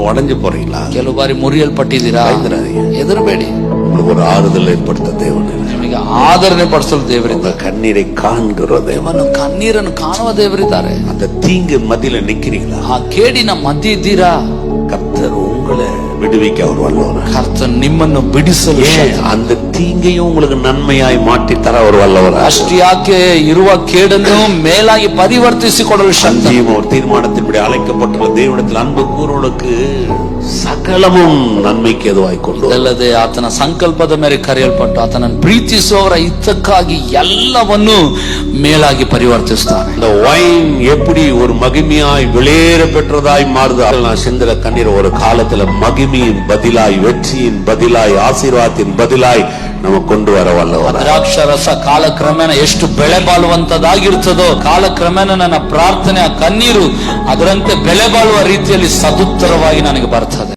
உடஞ்சு போறீங்களா? ಕೆಲವು ಬಾರಿ ಮುರಿಯಲ್ಪಟ್ಟಿದ್ದೀರಾ? ಹೆದರಬೇಡಿ. உங்களுக்கு ஒரு ಆறுதல் ಏರ್ಪಡುತ್ತೆ ದೇವನೇ. ನಿಮಗೆ ಆದರಣೆ ಪಡಿಸಲು ದೇವರಿದ್ದಾರೆ. ಕಣ್ಣೀரை ಕಾಣ್ಗಿರೋ ದೇವನು ಕಣ್ಣೀರನ್ನು ಕಾಣುವ ದೇವರಿದ್ದಾರೆ. அந்த தீங்கு மத்தியில நிக்கிறீங்களா? ಆ ಕೇಡಿನ ಮಧ್ಯೆ ಇದ್ದೀರಾ? கர்த்தர் உங்களை விடுவிக்க அவர் வல்லவர். ಕರ್ತನು ನಿಮ್ಮನ್ನು ಬಿಡಿಸಲು அந்த தீங்கையும் உங்களுக்கு நன்மையாய் மாற்றி தர அவர் வல்லவர். ಅಷ್ಟು ಯಾಕೆ ಇರುವ ಕೇಡನ್ನು ಮೇಲಾಗಿ ಪರಿವರ್ತಿಸಿಕೊಡಲು ಶಕ್ತಿ. ஒரு தீர்மானத்தின்படி அழைக்கப்பட்டுள்ள தேவனிடத்தில் அன்பு கூறுவதற்கு ಸಕಲமும் ನನ್ಮೆಗೆ ಎದುವಾಯಿ ಕೊಂಡು ಅಲ್ಲದೆ ಆತನ ಸಂಕಲ್ಪದ ಮೇಲೆ ಕರೆಯಲ್ಪಟ್ಟು ಆತನನ್ನು ಪ್ರೀತಿಸುವವರ ಹಿತಕ್ಕಾಗಿ ಎಲ್ಲವನ್ನು ಮೇಲಾಗಿ ಪರಿವರ್ತಿಸ್ತಾನೆ. இந்த வைன் எப்படி ஒரு மகிமையாய் வெளியேற பெற்றதாய் மாறுது, நான் சிந்திர கண்ணீர் ஒரு காலத்துல மகிமையின் பதிலாய், வெற்றியின் பதிலாய், ஆசீர்வாதத்தின் பதிலாய் நம்ம கொண்டு வர ವಲ್ಲವರ. ದ್ರಾಕ್ಷಾರಸ ಕಾಲಕ್ರಮೇಣ ಎಷ್ಟು ಬೆಳೆ ಬಾಳುವಂತದಾಗಿರ್ತದೋ, ಕಾಲಕ್ರಮೇಣ ನನ್ನ ಪ್ರಾರ್ಥನೆ ಆ ಕಣ್ಣೀರು ಅದರಂತೆ ಬೆಳೆ ಬಾಳುವ ರೀತಿಯಲ್ಲಿ ಸದುತ್ತರವಾಗಿ ನನಗೆ ಬರ್ತದೆ.